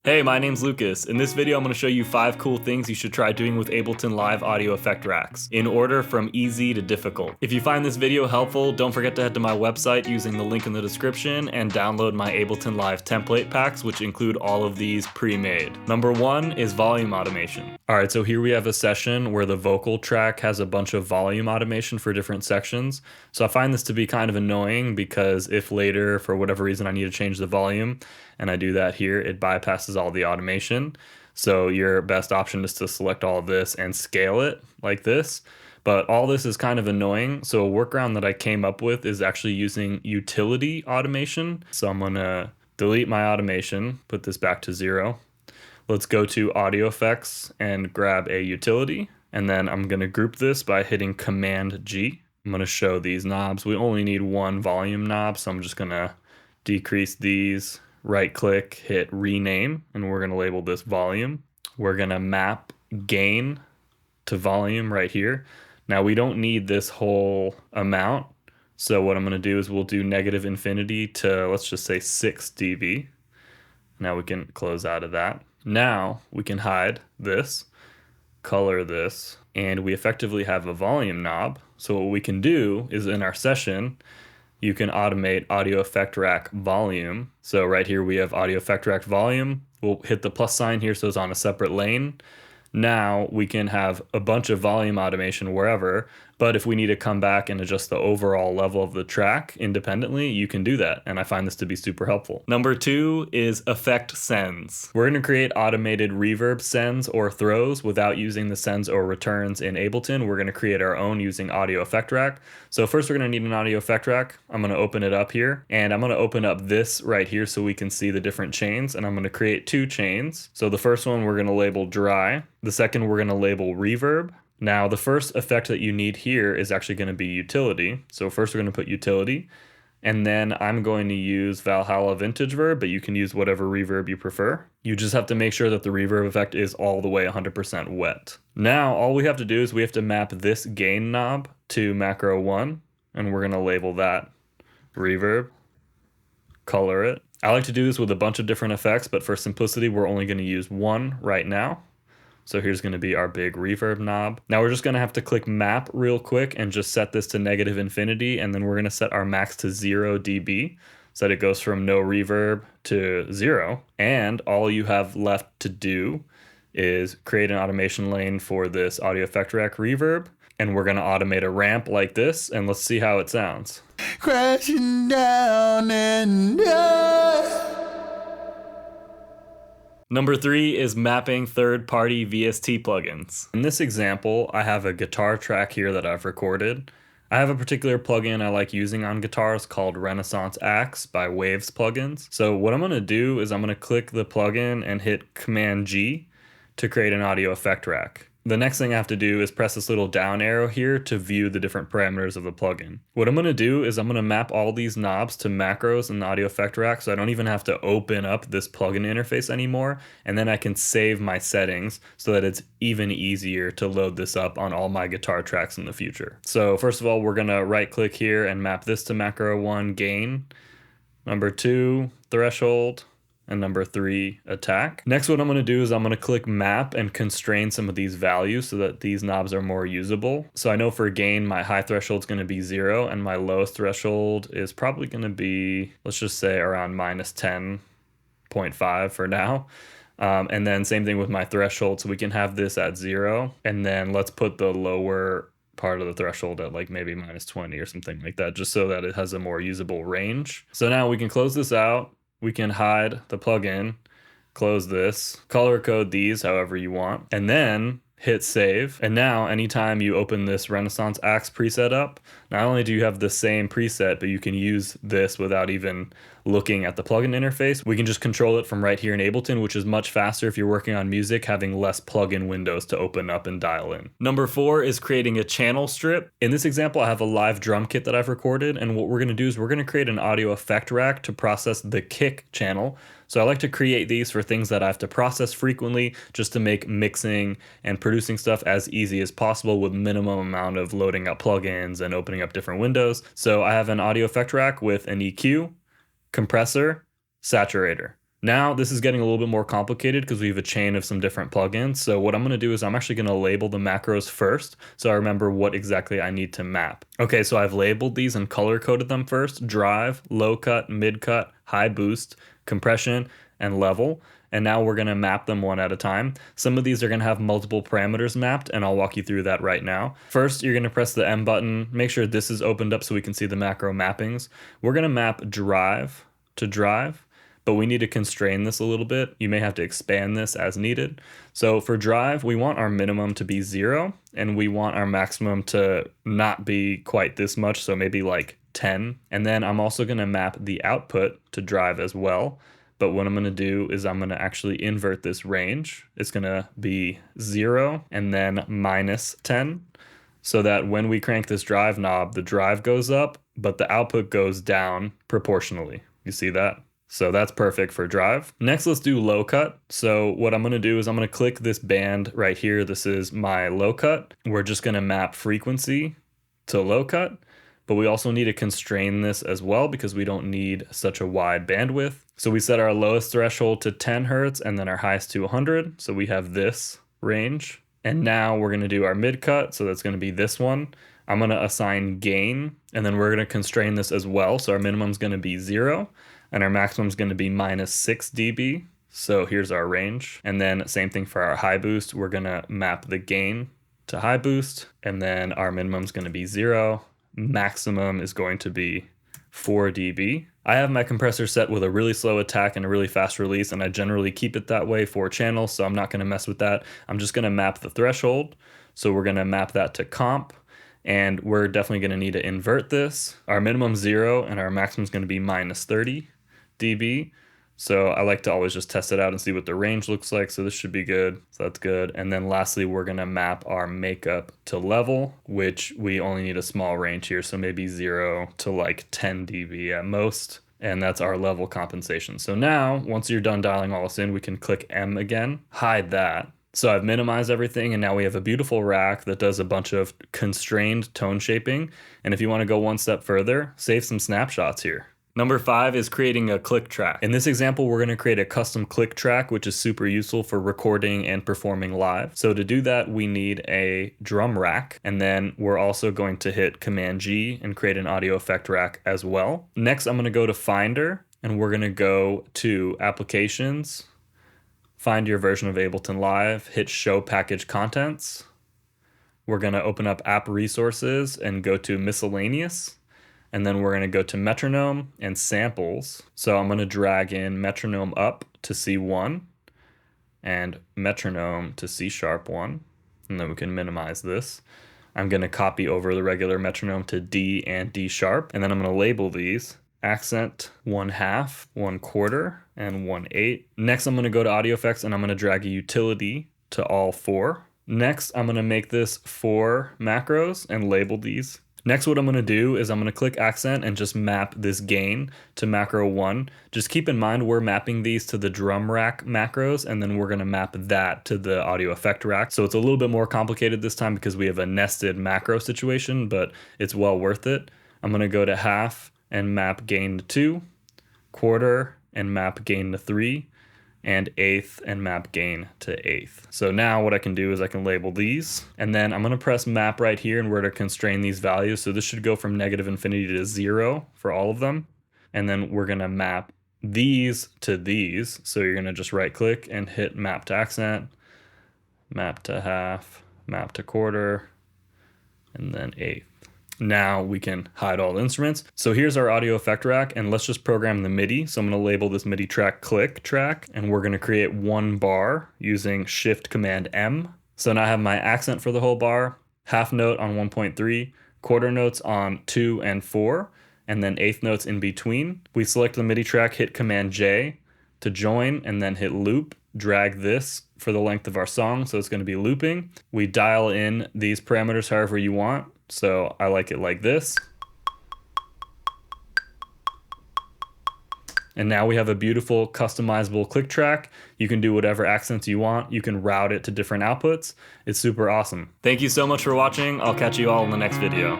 Hey, my name's Lucas. In this video, I'm going to show you 5 cool things you should try doing with Ableton Live audio effect racks, in order from easy to difficult. If you find this video helpful, don't forget to head to my website using the link in the description and download my Ableton Live template packs, which include all of these pre-made. Number 1 is volume automation. Alright, so here we have a session where the vocal track has a bunch of volume automation for different sections. So I find this to be kind of annoying because if later, for whatever reason, I need to change the volume, and I do that here, it bypasses all the automation. So your best option is to select all of this and scale it like this. But all this is kind of annoying. So a workaround that I came up with is actually using utility automation. So I'm gonna delete my automation, put this back to 0. Let's go to audio effects and grab a utility. And then I'm gonna group this by hitting Command G. I'm gonna show these knobs. We only need one volume knob, so I'm just gonna decrease these. Right click, hit rename, and we're going to label this volume. We're going to map gain to volume right here. Now we don't need this whole amount. So what I'm going to do is we'll do negative infinity to, let's just say 6 dB. Now we can close out of that. Now we can hide this, color this, and we effectively have a volume knob. So what we can do is in our session, you can automate audio effect rack volume. So right here we have audio effect rack volume. We'll hit the plus sign here so it's on a separate lane. Now we can have a bunch of volume automation wherever, but if we need to come back and adjust the overall level of the track independently, you can do that, and I find this to be super helpful. Number 2 is Effect Sends. We're going to create automated reverb sends or throws without using the sends or returns in Ableton. We're going to create our own using audio effect rack. So first we're going to need an audio effect rack. I'm going to open it up here, and I'm going to open up this right here so we can see the different chains, and I'm going to create 2 chains. So the first one we're going to label dry. The second we're going to label reverb. Now the first effect that you need here is actually going to be utility. So first we're going to put utility, and then I'm going to use Valhalla Vintage Verb, but you can use whatever reverb you prefer. You just have to make sure that the reverb effect is all the way 100% wet. Now all we have to do is we have to map this gain knob to macro 1, and we're going to label that reverb, color it. I like to do this with a bunch of different effects, but for simplicity we're only going to use one right now. So here's going to be our big reverb knob. Now we're just going to have to click map real quick and just set this to negative infinity, and then we're going to set our max to 0 dB so that it goes from no reverb to 0. And all you have left to do is create an automation lane for this audio effect rack reverb, and we're going to automate a ramp like this, and let's see how it sounds. Crashing down and down. Number 3 is mapping third-party VST plugins. In this example, I have a guitar track here that I've recorded. I have a particular plugin I like using on guitars called Renaissance Axe by Waves Plugins. So what I'm going to do is I'm going to click the plugin and hit Command G to create an audio effect rack. The next thing I have to do is press this little down arrow here to view the different parameters of the plugin. What I'm going to do is I'm going to map all these knobs to macros in the audio effect rack, so I don't even have to open up this plugin interface anymore, and then I can save my settings so that it's even easier to load this up on all my guitar tracks in the future. So first of all, we're going to right click here and map this to macro 1 gain, number 2 threshold, and number 3 attack. Next, what I'm going to do is I'm going to click map and constrain some of these values so that these knobs are more usable. So I know for gain, my high threshold is going to be 0, and my lowest threshold is probably going to be, let's just say around minus 10.5 for now. And then same thing with my threshold. So we can have this at 0, and then let's put the lower part of the threshold at like maybe minus 20 or something like that, just so that it has a more usable range. So now we can close this out. We can hide the plugin, close this, color code these however you want, and then hit save. And now anytime you open this Renaissance Axe preset up, not only do you have the same preset, but you can use this without even looking at the plugin interface. We can just control it from right here in Ableton, which is much faster if you're working on music, having less plugin windows to open up and dial in. Number 4 is creating a channel strip. In this example, I have a live drum kit that I've recorded, and what we're going to do is we're going to create an audio effect rack to process the kick channel. So I like to create these for things that I have to process frequently, just to make mixing and producing stuff as easy as possible with minimum amount of loading up plugins and opening up different windows. So I have an audio effect rack with an EQ, compressor, saturator. Now this is getting a little bit more complicated because we have a chain of some different plugins. So what I'm going to do is I'm actually going to label the macros first so I remember what exactly I need to map. Okay, so I've labeled these and color coded them first: drive, low cut, mid cut, high boost, compression, and level. And now we're going to map them one at a time. Some of these are going to have multiple parameters mapped, and I'll walk you through that right now. First, you're going to press the M button. Make sure this is opened up so we can see the macro mappings. We're going to map drive to drive, but we need to constrain this a little bit. You may have to expand this as needed. So for drive, we want our minimum to be 0, and we want our maximum to not be quite this much, so maybe like 10. And then I'm also going to map the output to drive as well. But what I'm going to do is I'm going to actually invert this range. It's going to be 0 and then minus 10, so that when we crank this drive knob, the drive goes up, but the output goes down proportionally. You see that? So that's perfect for drive. Next, let's do low cut. So what I'm going to do is I'm going to click this band right here. This is my low cut. We're just going to map frequency to low cut, but we also need to constrain this as well because we don't need such a wide bandwidth. So we set our lowest threshold to 10 Hertz and then our highest to 100. So we have this range. And now we're going to do our mid cut. So that's going to be this one. I'm going to assign gain, and then we're going to constrain this as well. So our minimum is going to be 0 and our maximum is going to be minus 6 dB. So here's our range. And then same thing for our high boost. We're going to map the gain to high boost, and then our minimum is going to be 0. Maximum is going to be 4 dB. I have my compressor set with a really slow attack and a really fast release, and I generally keep it that way for channels, so I'm not going to mess with that. I'm just going to map the threshold. So we're going to map that to comp, and we're definitely going to need to invert this. Our minimum 0 and our maximum is going to be minus 30 dB. So I like to always just test it out and see what the range looks like. So this should be good. So that's good. And then lastly, we're going to map our makeup to level, which we only need a small range here. So maybe 0 to like 10 dB at most. And that's our level compensation. So now, once you're done dialing all this in, we can click M again, hide that. So I've minimized everything, and now we have a beautiful rack that does a bunch of constrained tone shaping. And if you want to go one step further, save some snapshots here. Number 5 is creating a click track. In this example, we're going to create a custom click track, which is super useful for recording and performing live. So to do that, we need a drum rack, and then we're also going to hit Command G and create an audio effect rack as well. Next, I'm going to go to Finder, and we're going to go to Applications, find your version of Ableton Live, hit Show Package Contents. We're going to open up App Resources and go to Miscellaneous. And then we're going to go to metronome and samples. So I'm going to drag in metronome up to C1 and metronome to C#1. And then we can minimize this. I'm going to copy over the regular metronome to D and D#. And then I'm going to label these accent 1/2, 1/4, and 1/8. Next, I'm going to go to audio effects and I'm going to drag a utility to all 4. Next, I'm going to make this 4 macros and label these. Next, what I'm going to do is I'm going to click accent and just map this gain to macro 1. Just keep in mind we're mapping these to the drum rack macros, and then we're going to map that to the audio effect rack. So it's a little bit more complicated this time because we have a nested macro situation, but it's well worth it. I'm going to go to half and map gain to 2, quarter and map gain to 3, and eighth and map gain to eighth. So now what I can do is I can label these, and then I'm going to press map right here and we're to constrain these values. So this should go from -infinity to 0 for all of them. And then we're going to map these to these. So you're going to just right click and hit map to accent, map to half, map to quarter, and then eighth. Now we can hide all the instruments. So here's our audio effect rack, and let's just program the MIDI. So I'm going to label this MIDI track click track, and we're going to create 1 bar using Shift Command M. So now I have my accent for the whole bar, half note on 1.3, quarter notes on 2 and 4, and then eighth notes in between. We select the MIDI track, hit Command J to join, and then hit loop. Drag this for the length of our song, so it's going to be looping. We dial in these parameters however you want. So I like it like this. And now we have a beautiful customizable click track. You can do whatever accents you want. You can route it to different outputs. It's super awesome. Thank you so much for watching. I'll catch you all in the next video.